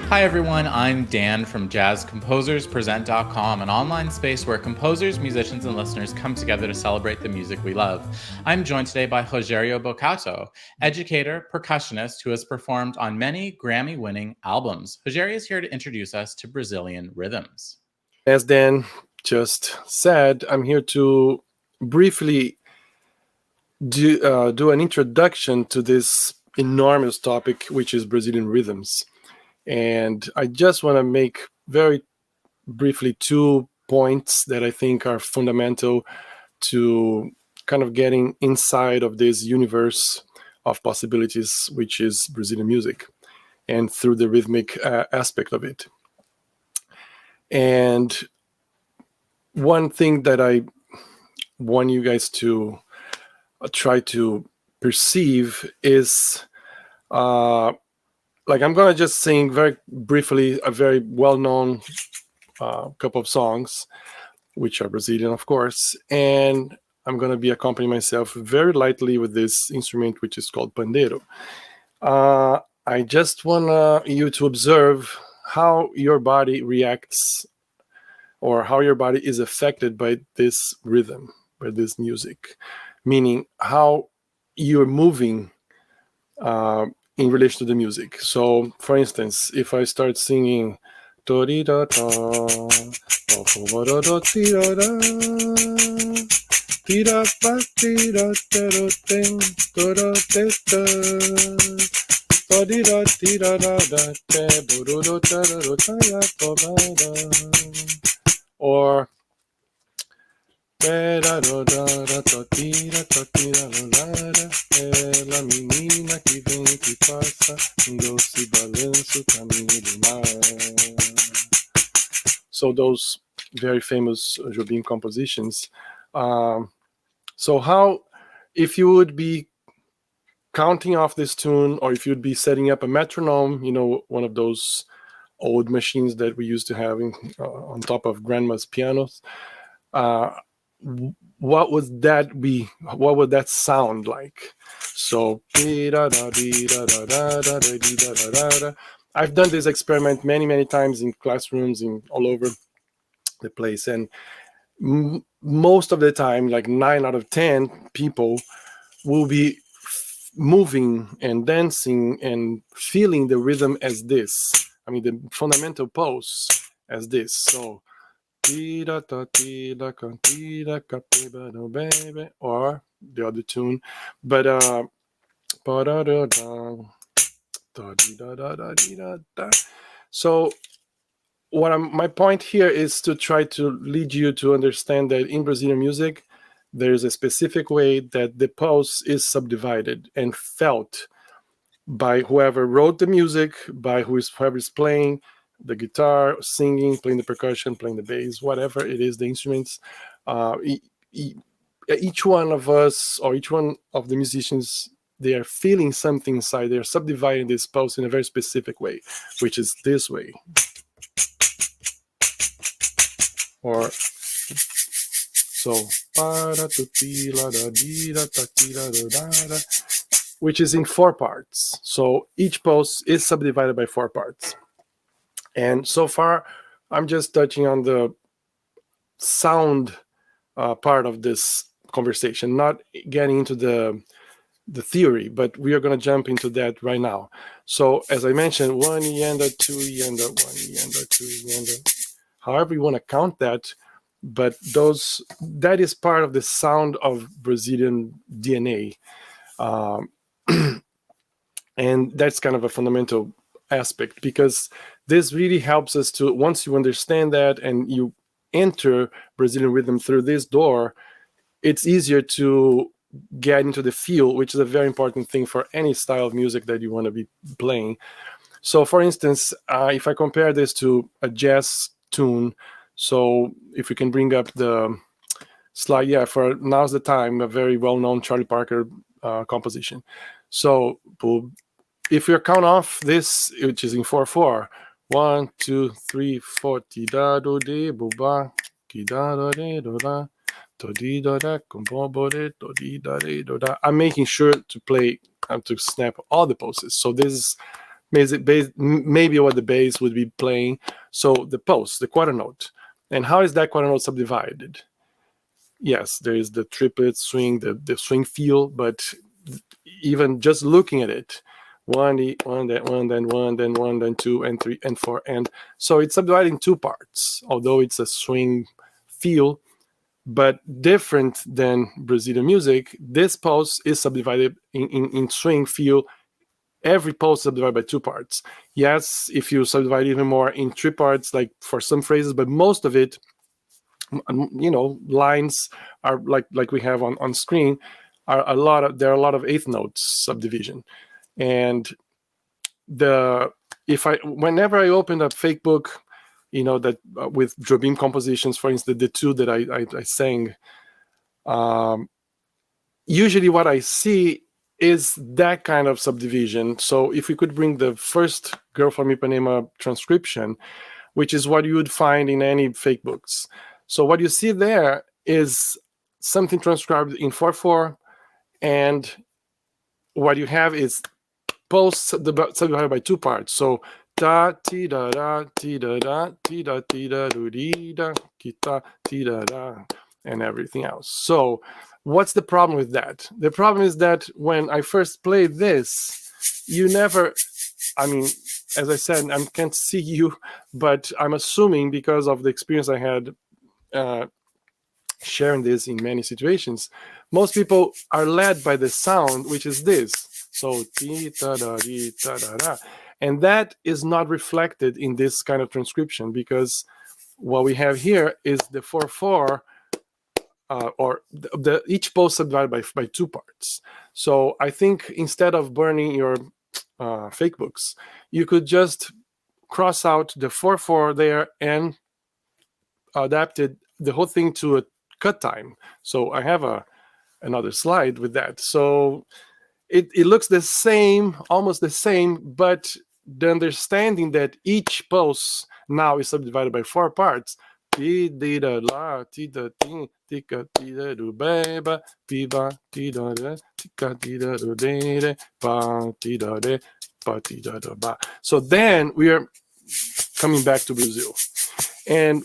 Hi everyone, I'm Dan from JazzComposersPresent.com, an online space where composers, musicians, and listeners come together to celebrate the music we love. I'm joined today by Rogério Boccato, educator, percussionist who has performed on many Grammy-winning albums. Rogério is here to introduce us to Brazilian rhythms. As Dan just said, I'm here to briefly do an introduction to this enormous topic, which is Brazilian rhythms. And I just want to make very briefly 2 points that I think are fundamental to kind of getting inside of this universe of possibilities, which is Brazilian music, and through the rhythmic aspect of it. And one thing that I want you guys to try to perceive is I'm going to just sing very briefly a very well-known couple of songs, which are Brazilian, of course, and I'm going to be accompanying myself very lightly with this instrument, which is called pandeiro. I just want you to observe how your body reacts or how your body is affected by this rhythm, by this music, meaning how you're moving in relation to the music. So, for instance, if I start singing or ela menina que vem que passa doce balanço caminho do mar. So those very famous Jobim compositions. So how, if you would be counting off this tune, or if you'd be setting up a metronome, one of those old machines that we used to have on top of grandma's pianos, what would that be? What would that sound like? So I've done this experiment many times in classrooms all over the place, and most of the time, like 9 out of 10 people will be moving and dancing and feeling the rhythm as this. I mean, the fundamental pose as this. So or the other tune, but so my point here is to try to lead you to understand that in Brazilian music there's a specific way that the pulse is subdivided and felt by whoever wrote the music, by whoever is playing the guitar, singing, playing the percussion, playing the bass, whatever it is, the instruments. Each one of us, or each one of the musicians, they are feeling something inside. They're subdividing this pulse in a very specific way, which is this way. Or so, which is in 4 parts. So each pulse is subdivided by 4 parts. And so far, I'm just touching on the sound part of this conversation, not getting into the theory, but we are going to jump into that right now. So as I mentioned, 1 yanda, 2 yanda, 1 yanda, 2 yanda, however you want to count that, but that is part of the sound of Brazilian DNA. And that's kind of a fundamental aspect, because this really helps us to, once you understand that and you enter Brazilian rhythm through this door, it's easier to get into the feel, which is a very important thing for any style of music that you want to be playing. So for instance, if I compare this to a jazz tune, so if we can bring up the slide, for Now's the Time, a very well-known Charlie Parker composition. So if we count off this, which is in 4/4, 1, 2, 3, 4, ti da do de bo ba, ki da do de do da, I'm making sure to play to snap all the pulses. So this is maybe what the bass would be playing. So the pulse, the quarter note. And how is that quarter note subdivided? Yes, there is the triplet swing, the swing feel, but even just looking at it, one, then 2 and 3 and 4, and so it's subdivided in 2 parts, although it's a swing feel, but different than Brazilian music. This pulse is subdivided in swing feel. Every pulse is subdivided by 2 parts. Yes, if you subdivide even more in 3 parts, like for some phrases, but most of it, lines are like we have on screen, there are a lot of eighth notes subdivision. And whenever I open a fake book, that with Jobim compositions, for instance, the 2 that I sang, usually what I see is that kind of subdivision. So if we could bring the first Girl from Ipanema transcription, which is what you would find in any fake books. So what you see there is something transcribed in 4/4, and what you have is pulse subdivided by 2 parts. So da ti da da ti da da ti da do di da kita ti da da and everything else. So what's the problem with that? The problem is that when I first played this, you never, as I said, I can't see you, but I'm assuming because of the experience I had sharing this in many situations, most people are led by the sound, which is this. So and that is not reflected in this kind of transcription, because what we have here is the 4/4, or each pulse subdivided by 2 parts. So I think instead of burning your fake books, you could just cross out the 4/4 there and adapted the whole thing to a cut time. So I have another slide with that. So it looks the same, almost the same, but the understanding that each pulse now is subdivided by 4 parts. So then we are coming back to Brazil. And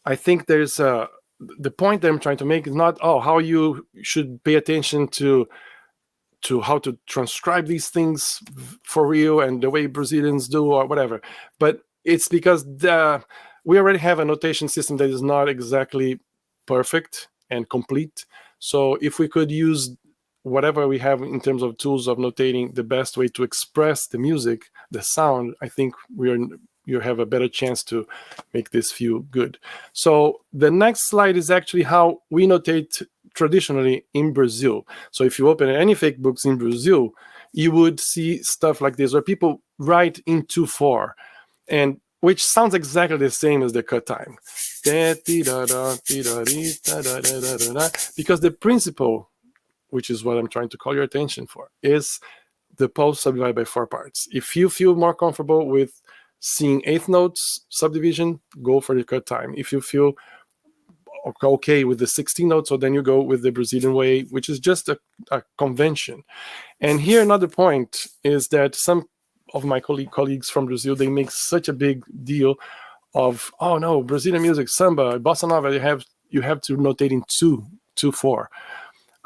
I think there's the point that I'm trying to make is not how you should pay attention to how to transcribe these things for real and the way Brazilians do or whatever, but it's because we already have a notation system that is not exactly perfect and complete. So if we could use whatever we have in terms of tools of notating the best way to express the music, the sound, I think you have a better chance to make this feel good. So the next slide is actually how we notate traditionally in Brazil. So if you open any fake books in Brazil, you would see stuff like this, where people write in 2/4, and which sounds exactly the same as the cut time. Because the principle, which is what I'm trying to call your attention for, is the pulse subdivided by 4 parts. If you feel more comfortable with seeing eighth notes subdivision, go for the cut time. If you feel okay with the 16 notes, so then you go with the Brazilian way, which is just a convention. And here another point is that some of my colleagues from Brazil, they make such a big deal of, oh no, Brazilian music, samba, bossa nova, you have to notate in 2/4.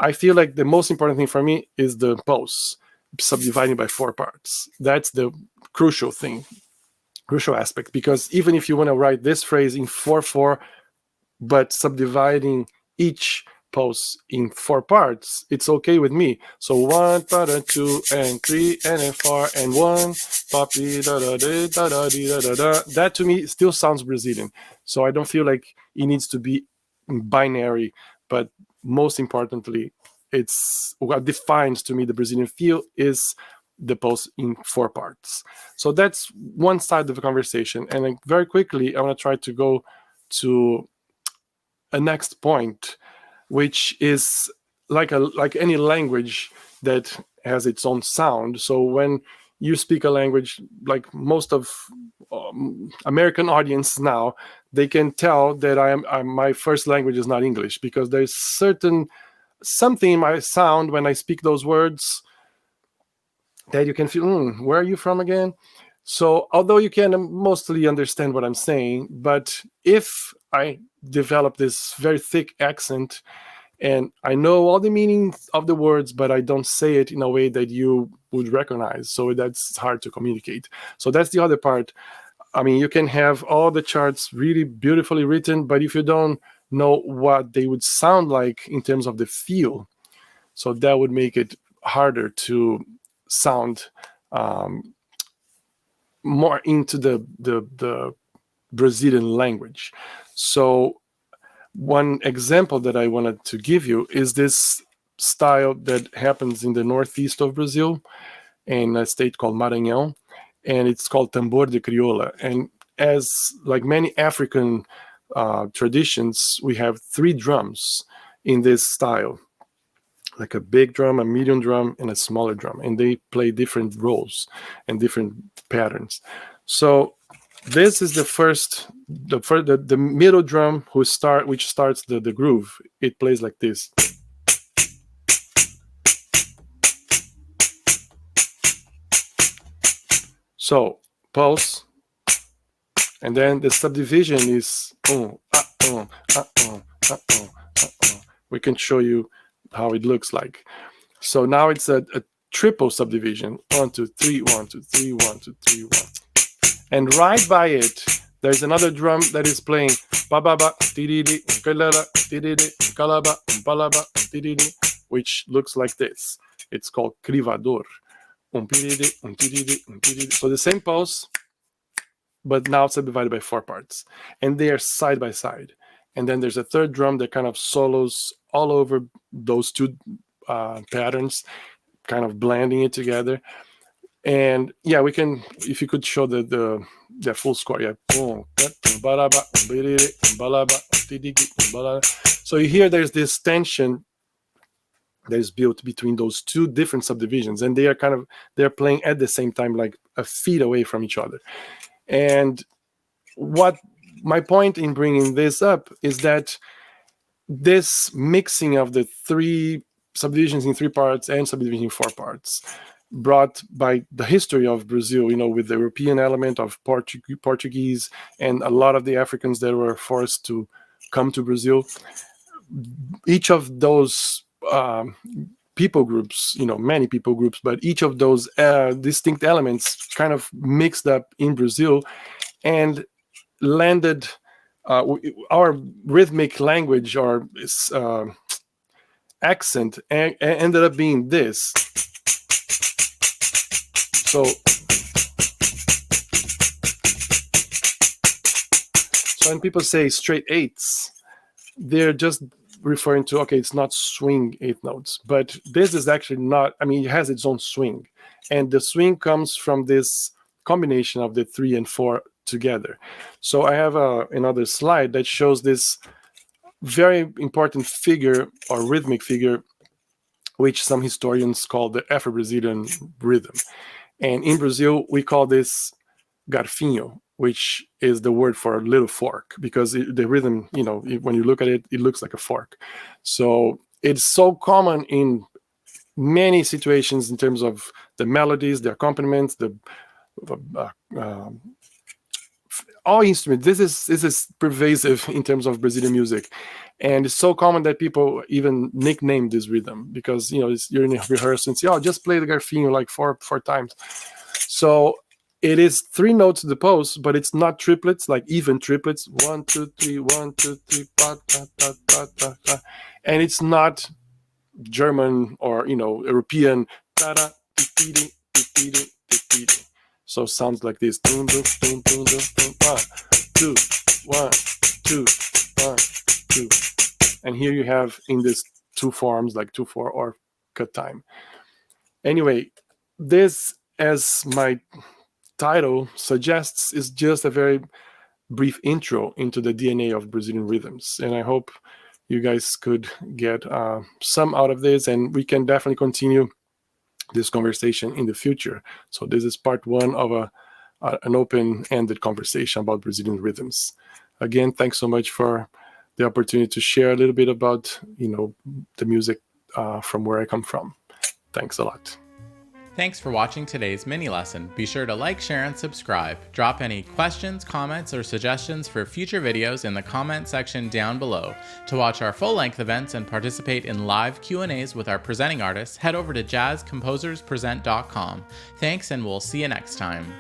I feel like the most important thing for me is the pulse subdividing by 4 parts. That's the crucial aspect, because even if you want to write this phrase in 4/4, but subdividing each pulse in 4 parts, it's okay with me. So 1, 2, and 3, and 4, and 1, that to me still sounds Brazilian. So I don't feel like it needs to be binary, but most importantly, it's what defines to me the Brazilian feel is the pulse in 4 parts. So that's one side of the conversation. And then very quickly, I want to try to go to a next point, which is like any language that has its own sound. So when you speak a language like most of American audience now, they can tell that my first language is not English, because there's something in my sound when I speak those words that you can feel, where are you from again? So although you can mostly understand what I'm saying, but if I develop this very thick accent and I know all the meanings of the words, but I don't say it in a way that you would recognize, so that's hard to communicate. So that's the other part. I mean, you can have all the charts really beautifully written, but if you don't know what they would sound like in terms of the feel, so that would make it harder to sound more into the Brazilian language. So one example that I wanted to give you is this style that happens in the northeast of Brazil, in a state called Maranhão, and it's called tambor de crioula. And as like many African traditions, we have 3 drums in this style, like a big drum, a medium drum, and a smaller drum, and they play different roles and different patterns. So this is the middle drum which starts the groove. It plays like this. So pulse, and then the subdivision is we can show you how it looks like. So now it's a triple subdivision. 1, 2, 3, 1, 2, 3, 1, 2, 3, 1. And right by it, there's another drum that is playing ba ba ba tididi kalala tididi kalaba balaba tididi, which looks like this. It's called crivador. So the same pulse, but now subdivided by 4 parts, and they are side by side. And then there's a third drum that kind of solos all over those 2 patterns, kind of blending it together. And yeah, we can, if you could show the full score. Yeah. So you hear there's this tension that is built between those 2 different subdivisions, and they're playing at the same time, like a feet away from each other. And what my point in bringing this up is that this mixing of the 3 subdivisions in 3 parts and subdivisions in 4 parts, brought by the history of Brazil, with the European element of Portuguese and a lot of the Africans that were forced to come to Brazil. Each of those people groups, many people groups, but each of those distinct elements kind of mixed up in Brazil and landed our rhythmic language or accent ended up being this. So when people say straight 8s, they're just referring to, okay, it's not swing 8 notes, but this is actually not, it has its own swing, and the swing comes from this combination of the 3 and 4 together. So I have another slide that shows this very important figure or rhythmic figure, which some historians call the Afro-Brazilian rhythm. And in Brazil, we call this garfinho, which is the word for a little fork, because the rhythm, when you look at it, it looks like a fork. So it's so common in many situations in terms of the melodies, the accompaniments, all instruments. This is pervasive in terms of Brazilian music, and it's so common that people even nickname this rhythm, because you're in a rehearsal and say, "Oh, just play the garfinho like four times." So it is 3 notes to the pulse, but it's not triplets, like even triplets. 1, 2, 3, 1, 2, 3, pa, ta, ta, ta, ta, ta. And it's not German or European. Ta, da, ti, ti, ti, ti, ti, ti, ti. So sounds like this. 1, 2, 1, 2, 1, 2. And here you have in this 2 forms, like 2/4 or cut time. Anyway, this, as my title suggests, is just a very brief intro into the DNA of Brazilian rhythms. And I hope you guys could get some out of this, and we can definitely continue this conversation in the future. So this is part one of an open-ended conversation about Brazilian rhythms. Again, thanks so much for the opportunity to share a little bit about, the music from where I come from. Thanks a lot. Thanks for watching today's mini lesson. Be sure to like, share, and subscribe. Drop any questions, comments, or suggestions for future videos in the comment section down below. To watch our full-length events and participate in live Q&As with our presenting artists, head over to jazzcomposerspresent.com. Thanks, and we'll see you next time.